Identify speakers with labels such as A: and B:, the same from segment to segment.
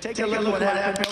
A: Take a look what happened.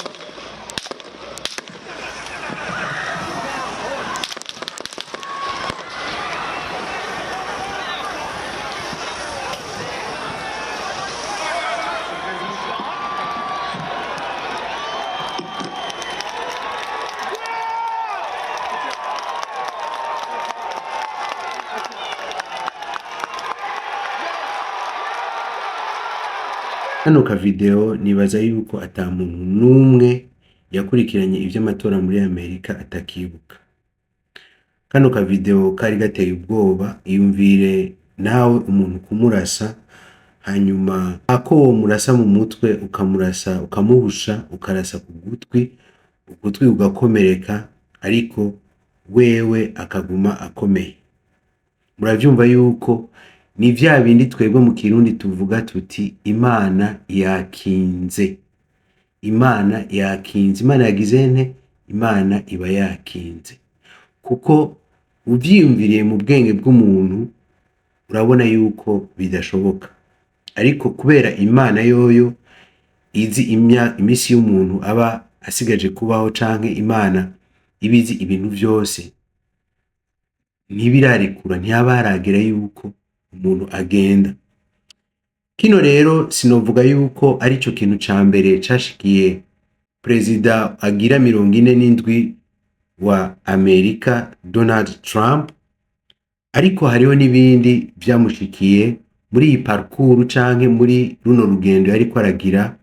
B: Kano ka video nibaza yuko ata muntu numwe yakurikiranye ivy'amatora muri Amerika atakibuka. Kano ka video kari gateye ubwoba, iyumvire nawe umuntu kumurasa hanyuma ako wo murasa mu mutwe ukamurasa ukamuhusha ukarasa ku ugutwi ugakomereka ariko wewe akaguma akomeye. Muravyumva yuko ni vya bindi twebwe mu Kirundi tuvuga tuti Imana yakinze. Imana yakinze. Imana yagize nte? Imana iba yakinze. Kuko uvyiyumviriye mu bwenge bw'umuntu urabona yuko bidashoboka. Ariko kubera Imana yoyo izi imisi y'umuntu aba asigaje kubaho canke Imana ibizi ibintu vyose, ntibirarekura ntiyaba haragera yuko umuntu agenda. Kino rero sinovuga yuko arico kintu ca mbere cashikiye Perezida agira 47 wa Amerika Donald Trump, ariko hariho n'ibindi vyamushikiye muri iyi parcours canke muri runo rugendo yariko aragira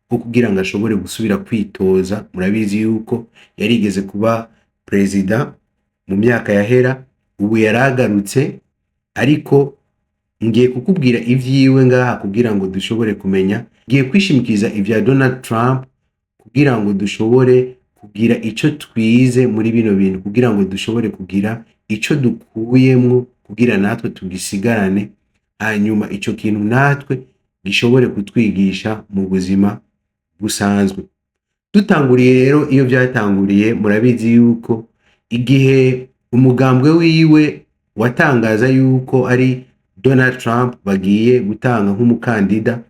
B: ko kugira ngo ashobore gusubira kwitoza. Murabizi yuko yarigeze kuba Perezida mu myaka yahera, ubu yaragarutse, ariko ngiye kukubwira ivyiwe ngaha kugira ngo dushobore kumenya, ngiye kwishimikiza ivya Donald Trump kugira ngo dushobore kugira ico twize muri bino bintu, kugira ngo dushobore kugira ico dukuyemwo, kugira natwe tugisigarane, hanyuma ico kintu natwe gishobore kutwigisha mu buzima busanzwe. Dutanguriye rero iyo vyatanguriye, murabizi yuko igihe umugambwe wiwe watangaza yuko ari Donald Trump bagiye gutanga nk'umukandida,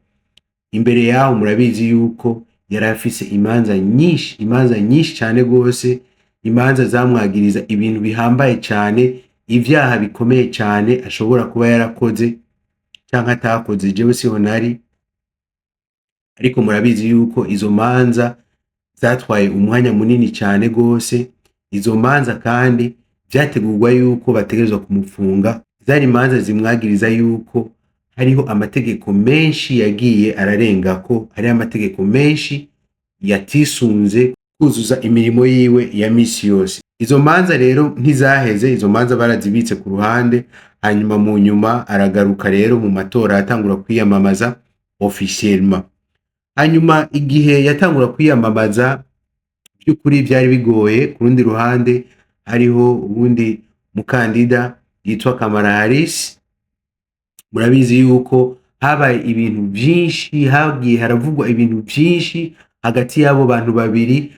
B: imbere yaho murabizi yuko yari afise imanza nyinshi cyane gose, imanza zamwagiriza ibintu bihambaye cyane, ivyaha bikomeye cyane ashobora kuba yarakoze canke atakoze, jewe siho nari, ariko murabizi yuko izo manza zatwaye umwanya munini cyane gose. Izo manza kandi vyategurwa yuko bategerezwa kumufunga, zari manza zimwagiriza yuko hariho amategeko menshi yagiye ararengako, hari amategeko menshi yatisunze kuzuza imirimo yiwe ya misi yose. Izo manza rero ntizaheze, izo manza barazibitse ku ruhande, hanyuma mu nyuma aragaruka rero mu matora atangura kwiyamamaza officiellement. Hanyuma igihe yatangura kwiyamamaza by'ukuri byari bigoye. Ku rundi ruhande hariho ubundi mukandida yitwa Kamala Harris. Murabizi yuko habaye ibintu byinshi, hagiye haravugwa ibintu byinshi hagati y'abo bantu babiri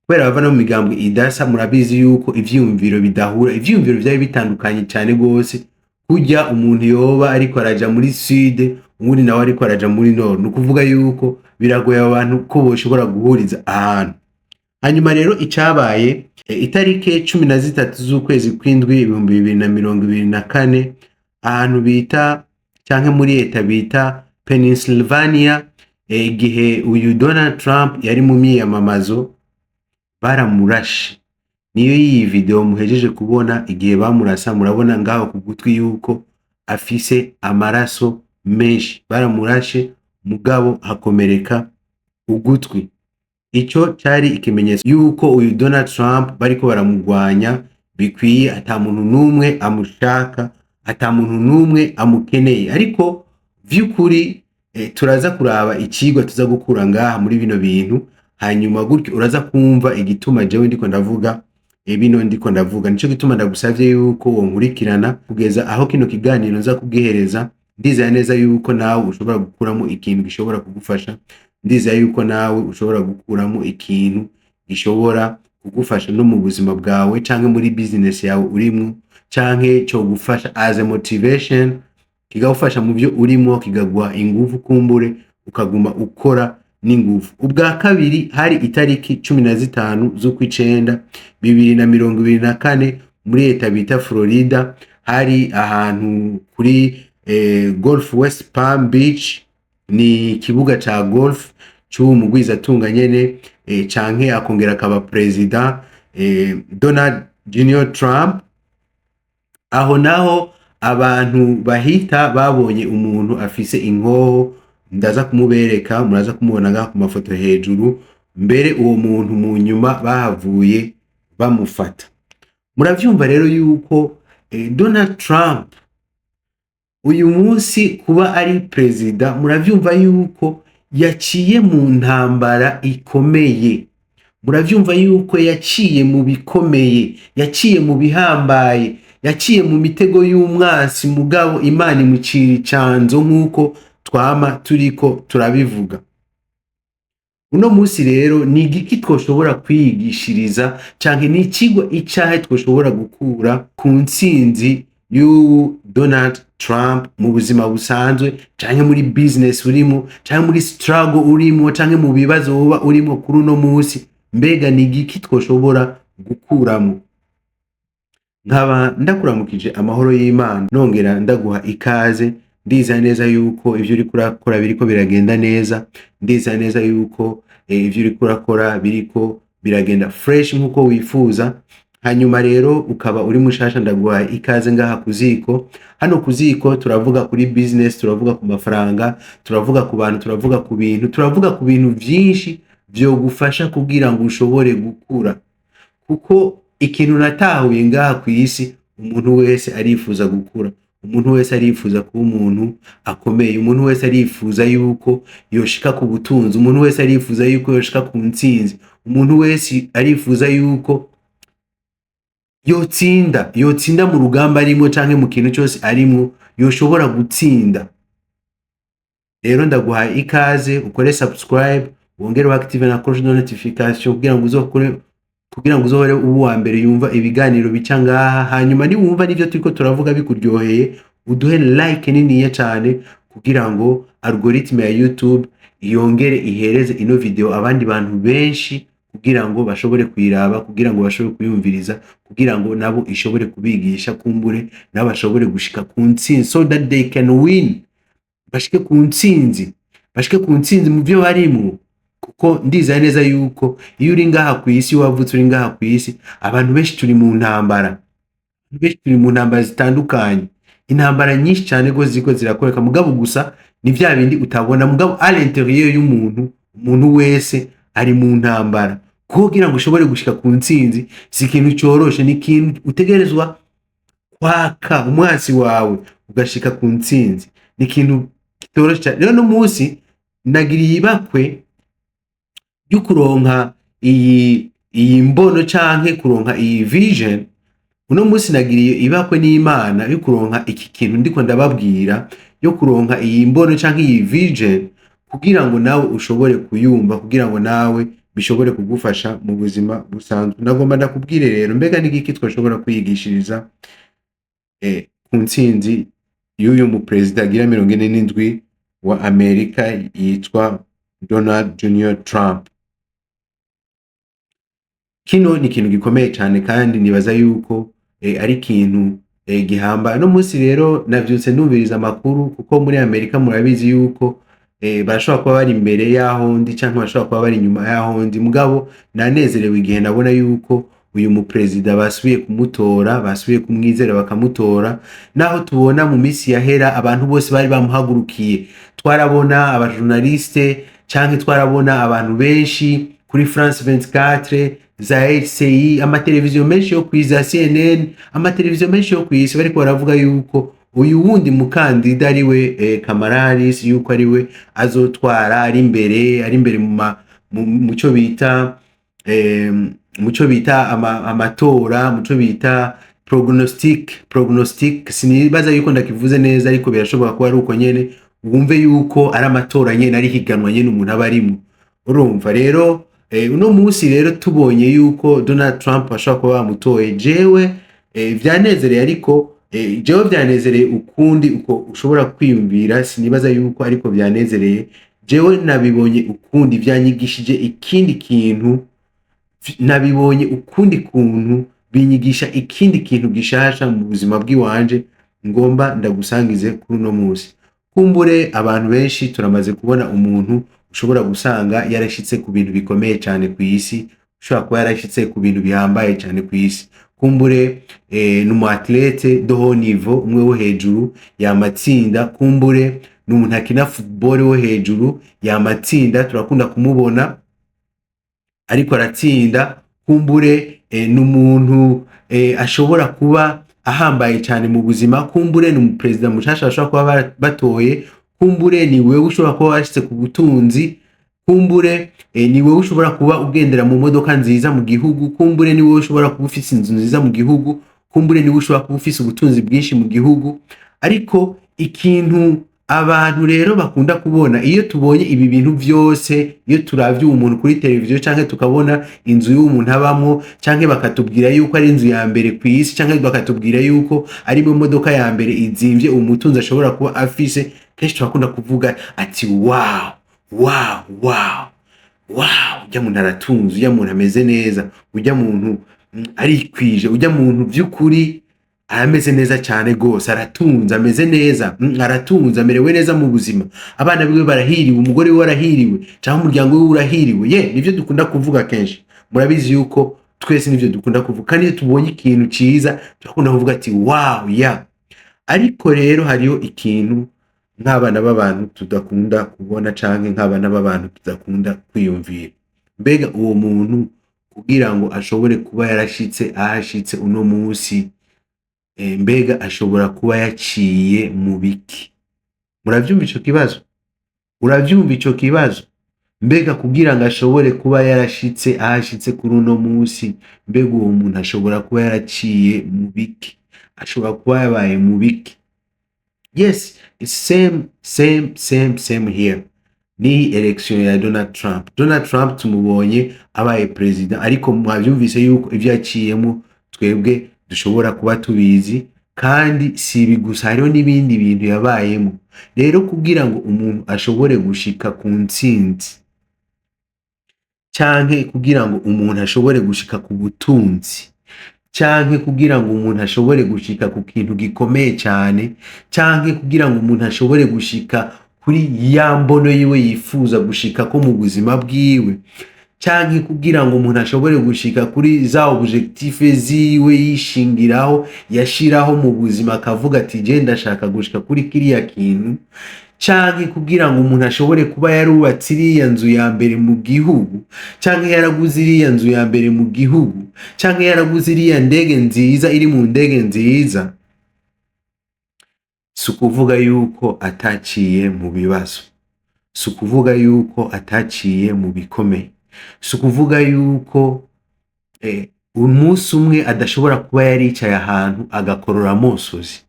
B: kubera bava no mu migambwe idasa. Murabizi yuko ivyiyumviro bidahura, ivyiyumviro byari bitandukanye cyane gose, kujya umuntu yoba ariko araja muri sud, ubundi nawe ariko araja muri nord. Nukuvuga yuko biragoye abantu ko boshobora guhuriza ahantu. Hanyuma rero icabaye itarike 13 z'ukwezi kw'indwi 2024 ahantu bita canke muri leta bita Pennsylvania, igihe uyu Donald Trump yari mu myiyamamazo baramurashe. Niyo iyi video muhejeje kubona, igihe bamurasa murabona ngaho ku gutwi yuko afise amaraso menshi, baramurashe mugabo hakomereka ugutwi. Ico cari ikimenyetso yuko uyu Donald Trump bariko baramugwanya bikwiye, ata muntu numwe amushaka, ata muntu numwe amukeneye. Ariko vy'ukuri turaza kuraba ikigwa tuza gukura ngaha muri bino bintu, hanyuma gutyo uraza kumva igituma jewe ndiko ndavuga bino ndiko ndavuga. Nico gituma ndagusavye yuko wonkurikirana kugeza aho kino kiganiro nza kugihereza. Ndizera neza yuko nawe ushobora gukuramo ikintu gishobora kugufasha, ndizera yuko nawe ushobora gukuramo ikintu gishobora kugufasha no mu buzima bwawe canke muri business yawe urimwo, canke cyo gufasha as a motivation, kigafasha mu byo urimwo, kigagwa ingufu kumbure ukaguma ukora n'ingufu. Ubwa kabiri hari itariki 15 z'ukwicenda 2024 muri leta bita Florida, hari ahantu kuri Golf West Palm Beach, ni ikibuga ca golf c'uwo mugwizatunga nyene canke akongera akaba president Donald Junior Trump. Aho naho abantu bahita babonye umuntu afise inkoho, ndaza kumubereka, muraza kumubona ngaha ku mafoto hejuru, mbere uwo muntu mu nyuma bahavuye bamufata. Muravyumva rero yuko Donald Trump uyu munsi kuba ari president, muravyumva yuko yaciye mu ntambara ikomeye, muravyumva yuko yaciye mu bikomeye, yaciye mu bihambaye, yaciye mu mitego y'umwansi, mugabo Imana imucira icanzo nk'uko twama turiko turabivuga. Uno munsi rero ni igiki twoshobora kwigishiriza canke nicirwa icahe twoshobora gukura ku ntsinzi y'uyu Donald Trump mu buzima busanzwe canke muri business urimo canke muri struggle urimo canke mu bibazo woba urimo kuri uno munsi. Mbega ni igiki twoshobora gukuramo? Nkaba ndakuramukije amahoro y'Imana, nongera ndaguha ikaze. Ndiza neza yuko ivyo uri kurakora biriko biragenda neza, ndiza neza yuko ivyo uri kurakora biriko biragenda fresh nkuko wifuza. Hanyuma rero ukaba uri mushasha, ndaguha ikaze ngaha kuziko. Hano kuziko turavuga kuri business, turavuga ku mafaranga, turavuga ku bantu, turavuga ku bintu, turavuga ku bintu vyinshi vyo gufasha kugira ngo ushobore gukura. Kuko ikintu natahuye ngaha kw'isi, umuntu wese arifuza gukura, umuntu wese arifuza kuba umuntu akomeye, umuntu wese arifuza yuko yoshika ku butunzi, umuntu wese arifuza yuko yoshika ku ntsinzi, umuntu wese arifuza yuko yotsinda mu rugamba arimo canke mu kintu cyose arimo yoshobora gutsinda. Rero ndaguhaye ikaze, ukore subscribe, wongere active na cloche de notification kugira ngo uzohore uwa mbere yumva ibiganiro bica ngaha. Hanyuma ni wumva nivyo turiko turavuga bikuryoheye, uduhe like niniya cyane kugira ngo algoritme ya YouTube yongere ihereze ino video abandi bantu benshi, kugira ngo bashobore kuyiraba, kugira ngo bashobore kuyumviriza, kugira ngo nabo ishobore kubigisha, kumbure nabo bashobore gushika ku ntsinzi, so that they can win, bashike ku ntsinzi mu byo barimo. Kuko ndiza neza yuko iyo uri ngaha ku isi, wavutse uri ngaha ku isi, abantu benshi turi mu ntambara, zitandukanye, intambara nyinshi cyane go ziko zirakoreka, mugabo gusa ni vya bindi utabona, mugabo à l'intérieur y'umuntu, umuntu wese ari mu ntambara. Kugira ngo ushobore gushika ku ntsinzi si ikintu cyoroshe, ni ikintu utegerezwa kwaka umwansi wawe ugashika ku ntsinzi, ni ikintu kitoroshe. Rero no munsi nagiriye ibakwe yo kuronka iyi mbono canke kuronka iyi vision. Uno munsi nagiriye ibakwe n'Imana yo kuronka iki kintu ndiko ndababwira, yo kuronka iyi mbono canke iyi vision, kugira ngo nawe ushobore kuyumva, kugira ngo nawe bishobore kugufasha mu buzima busanzwe. Ndagomba ndakubwire rero, mbega ni igiki twoshobora kwigishiriza ku ntsinzi y'uyu mu president agira 47 wa Amerika yitwa Donald Junior Trump. Kino ni ikintu gikomeye cyane, kandi nibaza yuko ari ikintu gihamba. No munsi rero navyutse ndumviriza amakuru, kuko muri Amerika murabizi yuko bashobora kuba bari imbere yaho ndi canke bashobora kuba bari inyuma yaho ndi, mugabo nanezerewe igihe nabona yuko uyu mu president basubiye kumutora, basubiye kumwizera bakamutora. Naho tubona mu misi yahera abantu bose bari bamuhagurukiye, twarabona abajournaliste canke twarabona abantu benshi kuri France 24, za RCI, amateleviziyo menshi yo kwiza CNN, amateleviziyo menshi yo kwisi bariko baravuga yuko uyu wundi mukandida ariwe Kamararis, yuko ariwe azotwara, ari imbere mu cyo bita amatora, mu cyo bita prognostic. Sinibaza yuko ndakivuze neza, ariko birashoboka ko ari uko nyene, wumve yuko ari amatora nyene, ari higanwa nyene umuntu abarimo. Urumva rero uno munsi rero tubonye yuko Donald Trump ashobora kuba bamutoye, jewe vyanezereye, ariko jewe vyanezereye ukundi uko ushobora kwiyumvira. Sinibaza yuko ariko vyanezereye jewe nabibonye ukundi, vyanyigishije ikindi kintu, nabibonye ukundi kuntu, binyigisha ikindi kintu gishasha mu buzima bw'iwanje, ngomba ndagusangize kuri uno musi. Kumbure abantu benshi turamaze kubona umuntu ushobora gusanga yarashitse ku bintu bikomeye cyane ku isi, ushobora kuba yarashitse ku bintu bihambaye cyane ku isi. Kumbure n'umu athlete de haut niveau, umwe wo hejuru yamatsinda. Kumbure n'umuntu akina football wo hejuru yamatsinda, turakunda kumubona ariko aratsinda. Kumbure n'umuntu ashobora kuba ahambaye cyane mu buzima. Kumbure n'umuperezida mushasha ashobora kuba batoye. Kumbure ni wewe ushobora kuba washitse ku butunzi. Kumbure ni wewe ushobora kuba ugendera mu modoka nziza mu gihugu. Kumbure ni wewe ushobora kuba ufise inzu nziza mu gihugu. Kumbure ni wewe ushobora kuba ufise ubutunzi bwinshi mu gihugu. Ariko ikintu abantu rero bakunda kubona, iyo tubonye ibi bintu vyose, iyo turavye umuntu kuri televiziyo canke tukabona inzu y'umuntu abamwo, canke bakatubwira yuko ari inzu ya mbere ku isi, canke bakatubwira yuko ari mu modoka ya mbere izimvye umutunzi ashobora kuba afise, kenshi turakunda kuvuga ati wow, wow, wow, wow, urya muntu aratunze, urya muntu ameze neza, urya muntu arikwije, urya muntu vy'ukuri ameze neza cyane gose, aratunze, ameze neza, aratunze, amerewe neza mu buzima, abana biwe barahiriwe, umugore we arahiriwe, cyangwa umuryango we urahiriwe. Nivyo dukunda kuvuga kenshi. Murabizi yuko twese nivyo dukunda kuvuga, kandi iyo tubonye ikintu ciza turakunda kuvuga ati wow, yeah. Ariko rero hariyo ikintu nk'abana b'abantu tudakunda kubona, canke nk'abana b'abantu tudakunda kwiyumvira. Mbega uwo muntu kugira ngo ashobore kuba yarashitse ahashitse uno musi, mbega ashobora kuba yaciye mu biki? Muravyumva ico kibazo? Uravyumva ico kibazo? Mbega kugira ngo ashobore kuba yarashitse ahashitse kuri uno musi, mbega uwo muntu ashobora kuba yaraciye mu biki? Ashobora kuba yabaye mu biki? Yes, it's same here. Ni election ya Donald Trump. Donald Trump tumubonye abaye president, ariko mwavyumvise yuko ivyo yaciyemo twebwe dushobora kuba tubizi, kandi si ibi gusa, hariho n'ibindi bintu yabayemo. Rero kugira ngo umuntu ashobore gushika ku ntsinzi, canke kugira ngo umuntu ashobore gushika ku butunzi, canke kugira ngo umuntu ashobore gushika ku kintu gikomeye cyane, canke kugira ngo umuntu ashobore gushika kuri ya mbono yiwe yifuza gushika ko mu buzima bwiwe, canke kugira ngo umuntu ashobore gushika kuri za objectif ziwe yishingiraho, yashiraho mu buzima, akavuga ati je ndashaka gushika kuri kiriya kintu, canke kugira ngo umuntu ashobore kuba yarubatse iriya nzu ya mbere mu gihugu, canke yaraguze iriya nzu ya mbere mu gihugu, canke yaraguze iriya ndege nziza iri mu ndege nziza, si ukuvuga yuko ataciye mu bibazo, si ukuvuga yuko ataciye mu bikomeye, si ukuvuga yuko umunsi umwe adashobora kuba yaricaye ahantu agakorora amosozi,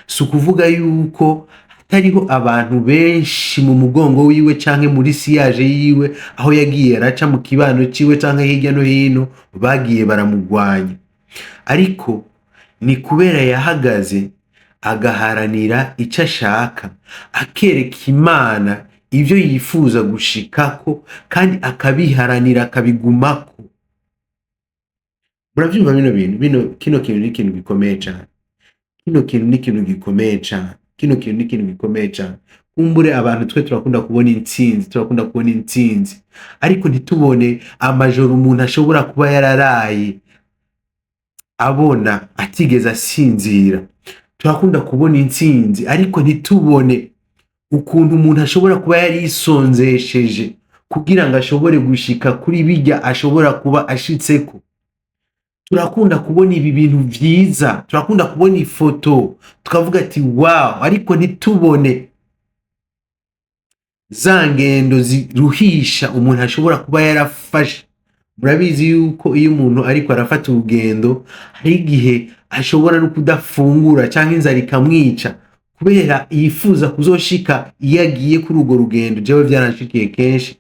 B: si ukuvuga yuko hatariho abantu benshi mu mugongo wiwe canke muri siyaje yiwe aho yagiye araca mu kibano ciwe canke hirya no hino bagiye baramugwanya. Ariko ni kubera yahagaze agaharanira ico ashaka, akereka Imana ivyo yifuza gushikako, kandi akabiharanira, akabigumako. Muravyumva bino bintu? Kino kintu ni ikintu gikomeye cane. Kino kintu ni ikintu gikomeye cane. Kino kintu ni ikintu gikomeye cane. Kumbure abantu twe turakunda kubona intsinzi, ariko ntitubone amajoro umuntu ashobora kuba yararaye abona atigeze asinzira. Turakunda kubona intsinzi, ariko ntitubone ukuntu umuntu ashobora kuba yari yisonzesheje kugira ngo ashobore gushika kuri bijya ashobora kuba ashitseko. Turakunda kubona ibi bintu vyiza, turakunda kubona ifoto tukavuga ati wow, ariko ntitubone za ngendo ziruhisha umuntu ashobora kuba yarafashe. Murabizi yuko iyo umuntu ariko arafata urugendo, hari igihe ashobora no kudafungura canke inzara ikamwica kubera yifuza kuzoshika iyo agiye kuri urwo rugendo. Jewe vyaranshikiye kenshi,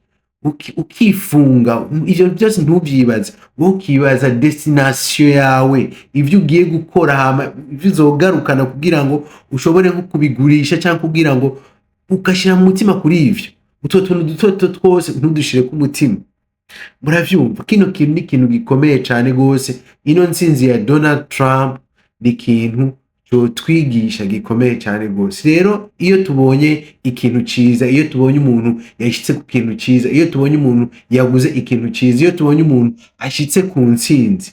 B: ukifunga ivyo byose ntuvyibaze, wowe ukibaza destination yawe, ivyo ugiye gukora, hama ivyo uzogarukana kugira ngo ushobore nko kubigurisha, canke kugira ngo ukashira mu mutima kuri ivyo. utwo tuntu duto twose ntudushire ku mutima. Muravyumva, kino kintu ni ikintu gikomeye cane gose. Ino ntsinzi ya Donald Trump ni ikintu cotwigisha gikomeye cane gose. Rero iyo tubonye ikintu ciza, iyo tubonye umuntu yashitse ku kintu ciza, iyo tubonye umuntu yaguze ikintu ciza, iyo tubonye umuntu ashitse ku ntsinzi,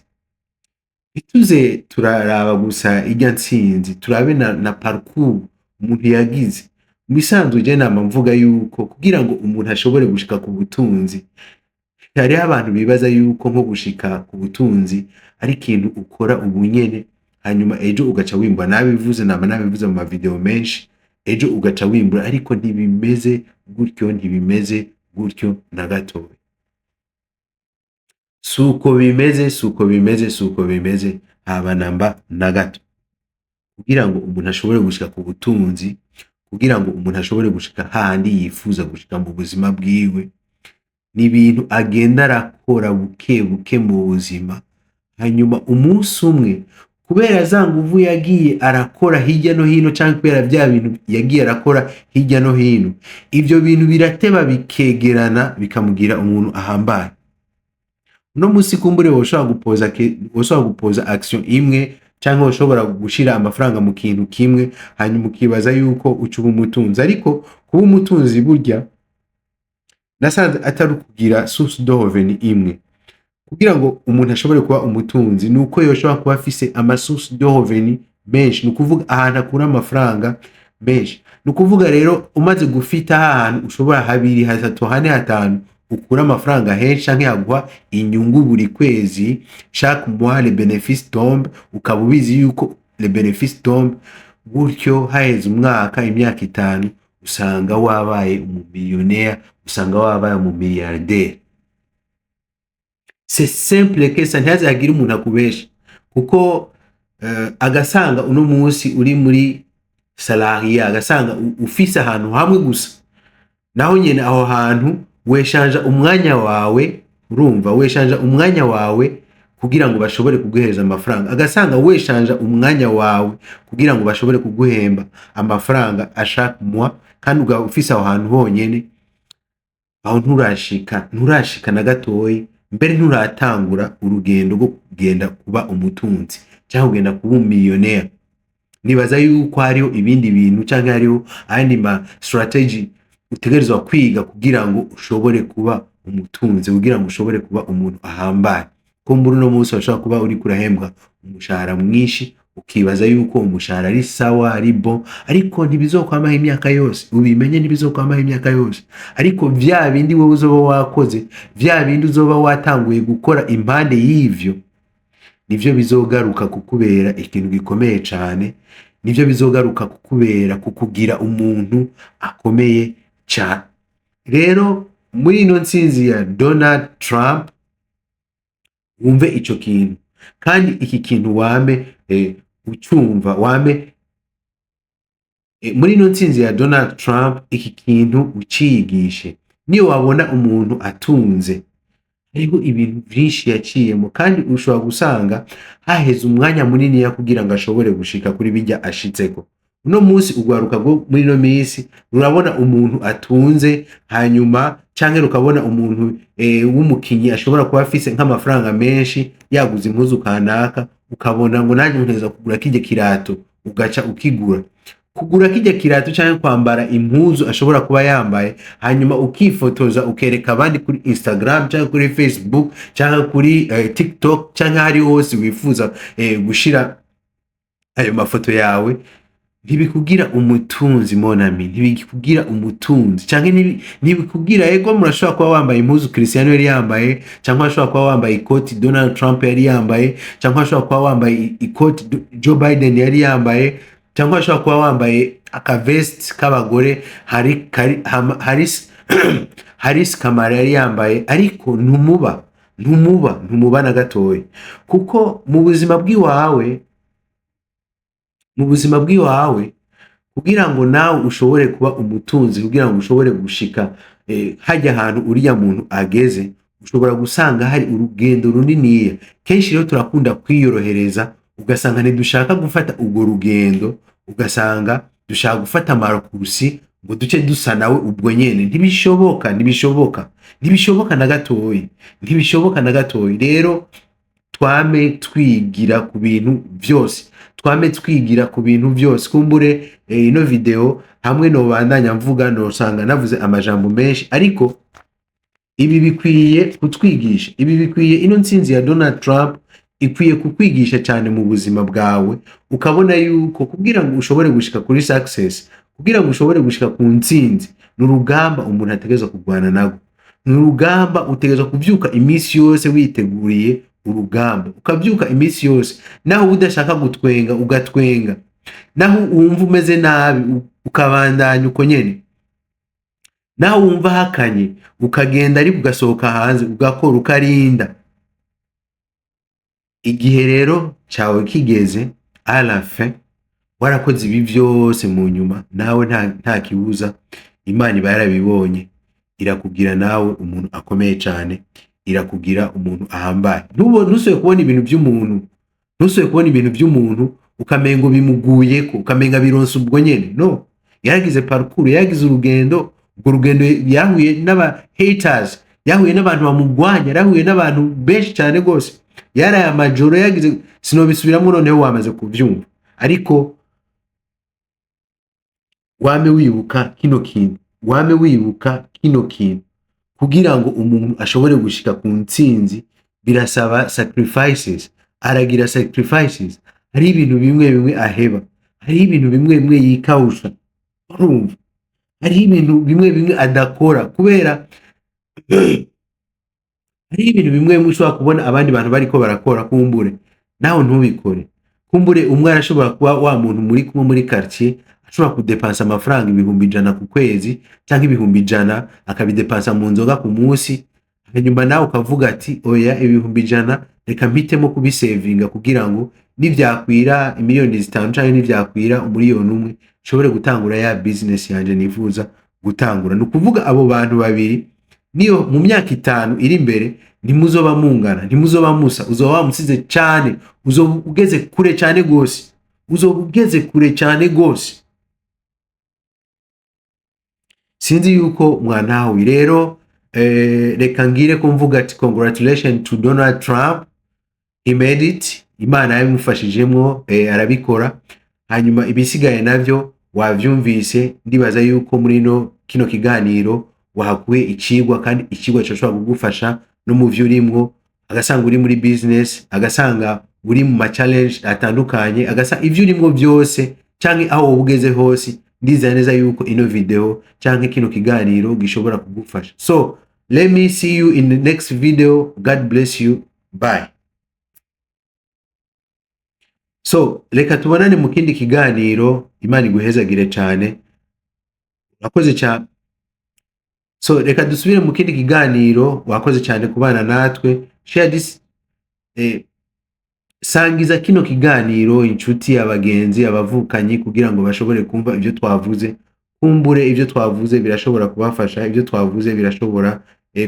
B: ntituze turaraba gusa irya ntsinzi, turabe na parcours umuntu yagize. Mu bisanzwe je nama mvuga yuko kugira ngo umuntu ashobore gushika ku butunzi, hariho abantu bibaza yuko nko gushika ku butunzi ari ikintu ukora ubu nyene, hanyuma ejo ugaca wimbura. Nabivuze mu mavideo menshi, ejo ugaca wimbura, ariko ntibimeze gutyo, ntibimeze gutyo na gatoya. Suko bimeze haba namba na gato. Kugira ngo umuntu ashobore gushika ku butunzi, kugira ngo umuntu ashobore gushika handi yifuza gushika mu buzima bwiwe, ni ibintu agenda arakora buke buke mu buzima, hanyuma umunsi umwe kubera za nguvu yagiye arakora hirya no hino, canke kubera vya bintu yagiye arakora hirya no hino, ivyo bintu birateba bikegerana bikamugira umuntu ahambaye. Uno musi kumbure woshobora gupoza action imwe, canke woshobora gushira amafaranga mu kintu kimwe, hanyuma ukibaza yuko ucuba umutunzi. Ariko kuba umutunzi burya nasanze atari ukugira source de revenu imwe. Kugira ngo umuntu ashobore kuba umutunzi, nuko yoshobora kuba afise ama source de revenu menshi, nukuvuga ahantu akura amafaranga menshi. Nukuvuga rero umaze gufita ahantu ushobora habiri, hatatu, hane, hatanu ukura amafaranga henshi, canke yaguha inyungu buri kwezi, chaque mois les bénéfices tombent, ukaba ubizi yuko les bénéfices tombent, gutyo haheze umwaka, imyaka 5, usanga wabaye umumillionnaire, usanga wabaye umumilliardaire. C'est simple que ça, ntihazagira umuntu akubesha, kuko agasanga uno munsi uri muri salariat, agasanga ufise ahantu hamwe gusa, naho nyene aho hantu weshanja umwanya wawe, urumva, weshanja umwanya wawe kugira ngo bashobore kuguhereza amafaranga. Agasanga weshanja umwanya wawe kugira ngo bashobore kuguhemba amafaranga a chaque mois, kandi uga ufise aho hantu honyene, aho nturashika na gatoyi, mbere nturatangura urugendo rwo kugenda kuba umutunzi cyangwa kugenda kuba umillionaire. Nibaza yuko hariho ibindi bintu, canke hariho ayandi ma strategy utegerezwa kwiga kugira ngo ushobore kuba umutunzi, kugira ngo ushobore kuba umuntu ahambaye. Ko muri uno munsi washobora kuba uri kurahembwa umushahara mwinshi, ukibaza yuko umushahara ari sawa, ari bon, ariko ntibizokwamaho imyaka yose. Ubimenye ntibizokwamaho imyaka yose, ariko vya bindi wowe uzoba wakoze, vya bindi uzoba watanguye gukora impande y'ivyo, nivyo bizogaruka kukubera ikintu gikomeye cane, nivyo bizogaruka kukubera kukugira umuntu akomeye cyane. Rero muri ino ntsinzi ya Donald Trump, wumve ico kintu, kandi iki kintu wame ucumva, wame muri ino ntsinzi ya Donald Trump, iki kintu uciyigishe. Niyo wabona umuntu atunze, hariho ibintu vyinshi yaciyemo, kandi ushobora gusanga haheze umwanya munini ya kugira ngo ashobore gushika kuri bijya ashitseko. Uno munsi ugwaruka rwo muri no misi rurabona umuntu atunze, hanyuma canke rukabona umuntu w'umukinyi ashobora kuba afise nk'amafaranga menshi, yaguze impuzu kanaka, ukabona ngo nanjye nteza kugura kijya kirato, ugaca ukigura. Kugura kijya kirato canke kwambara impuzu ashobora kuba yambaye, hanyuma ukifotoza ukereka abandi kuri Instagram canke kuri Facebook canke kuri TikTok canke hari hose wifuza gushira ayo mafoto yawe, ntibikugira umutunzi monami, ntibikugira umutunzi, canke ntibikugira ego murashobora kuba wambaye impuzu Cristiano yari yambaye, canke ashobora kuba wambaye ikoti Donald Trump yari yambaye, canke ashobora kuba wambaye ikoti Joe Biden yari yambaye, cyangwa ashobora kuba wambaye akavest k'abagore Harris Kamara yari yambaye, ariko ntumuba na gatoya. Kuko mu buzima bw'iwawe kugira ngo nawe ushobore kuba umutunzi, kugira ngo ushobore gushika hajya ahantu uriya muntu ageze, ushobora gusanga hari urugendo runiniya. Kenshi rero turakunda kwiyorohereza, ugasanga ntidushaka gufata urwo rugendo, ugasanga dushaka gufata amarokursi ngo duce dusa nawe ubwo nyene ntibishoboka na gatoyi, rero twame twigira ku bintu vyose, kumbure ino video hamwe no bandanya mvuga nosanga navuze amajambo menshi, ariko ibi bikwiye kutwigisha, ino ntsinzi ya Donald Trump ikwiye kukwigisha cyane mu buzima bwawe, ukabona yuko kugira ngo ushobore gushika kuri success, kugira ngo ushobore gushika ku ntsinzi, n'urugamba umuntu ategezwa kurwana nago, n'urugamba utegezwa kuvyuka iminsi yose witeguriye urugamba, ukavyuka iminsi yose, naho udashaka gutwenga ugatwenga, naho wumva umeze nabi ukabandanya uko nyene, naho wumva hakanye ukagenda ariko ugasohoka hanze ugakora ukarinda. Igihe rero cyawe kigeze à la fin warakoze ibi vyose mu nyuma, nawe nta kibuza, Imana iba yarabibonye irakugira nawe umuntu akomeye cyane, irakugira umuntu ahambaye. Ntusoye kubona ibintu by'umuntu ukamengo bimuguyeko, ukamenga bironse ubwo nyene, no, yaragize parcours, yaragize urugendo, ubwo rugendo yahuye n'aba haters, yahuye n'abantu bamugwanya, yarahuye n'abantu benshi cyane gose, yaraye amajoro yagize, sinobisubiramo noneho wamaze kuvyumva, ariko wame wibuka kino kintu, kugira ngo umuntu ashobore gushika ku ntsinzi birasaba sacrifices, aragira sacrifices, hari ibintu bimwe aheba, hari ibintu bimwe yikawusha, urumva, hari ibintu bimwe adakora, kubera hari ibintu bimwe ushobora kubona abandi bantu bariko barakora, kumbure naho ntubikore, kumbure umwe arashobora kuba wa muntu muri kumwe muri quartier ashobora kudepansa amafaranga 100 ku kwezi cyangwa 100 akabidepansa mu nzoga ku munsi, hanyuma nawe ukavuga ati oya 100 reka mpitemo kubisevinga kugira ngo nivyakwira miliyoni 5 cyangwa nivyakwira umuriyoni umwe nshobore gutangura ya business yanje nifuza gutangura. Nukuvuga abo bantu babiri niyo mu myaka 5 iri imbere ntimuzoba mungana, ntimuzoba musa, uzoba wamusize cyane, uzoba ugeze kure cyane gose, sinzi yuko mwantawe. Rero reka ngire ko mvuga ati congratulations to Donald Trump, he made it, Imana yabimufashijemwo, arabikora, hanyuma ibisigaye navyo wavyumvise, ndibaza yuko muri kino kiganiro wahakuye icigwa, kandi icigwa cyoshobora kugufasha no mu vyo urimwo, agasanga uri muri business, agasanga uri mu ma challenge atandukanye, agasanga ivyo urimwo byose canke aho ubugeze hose, ndizera neza yuko ino video canke kino kiganiro gishobora kugufasha. So let me see you in the next video. God bless you, bye. So reka tubonane mu kindi kiganiro, Imana iguhezagire cyane, wakoze cyane. So reka dusubire mu kindi kiganiro, wakoze cyane kubana natwe, share this, sangiza kino kiganiro inshuti, abagenzi, abavukanyi, kugira ngo bashobore kumva ibyo twavuze, kumbure ibyo twavuze birashobora kubafasha, ibyo twavuze birashobora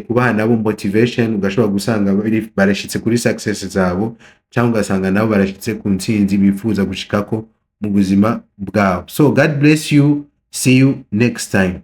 B: kubaha nabo motivation, ugashobora gusanga barashitse kuri success zabo, cyangwa ugasanga nabo barashitse ku ntsinzi bifuza gushikako mu buzima bwabo. So God bless you, see you next time.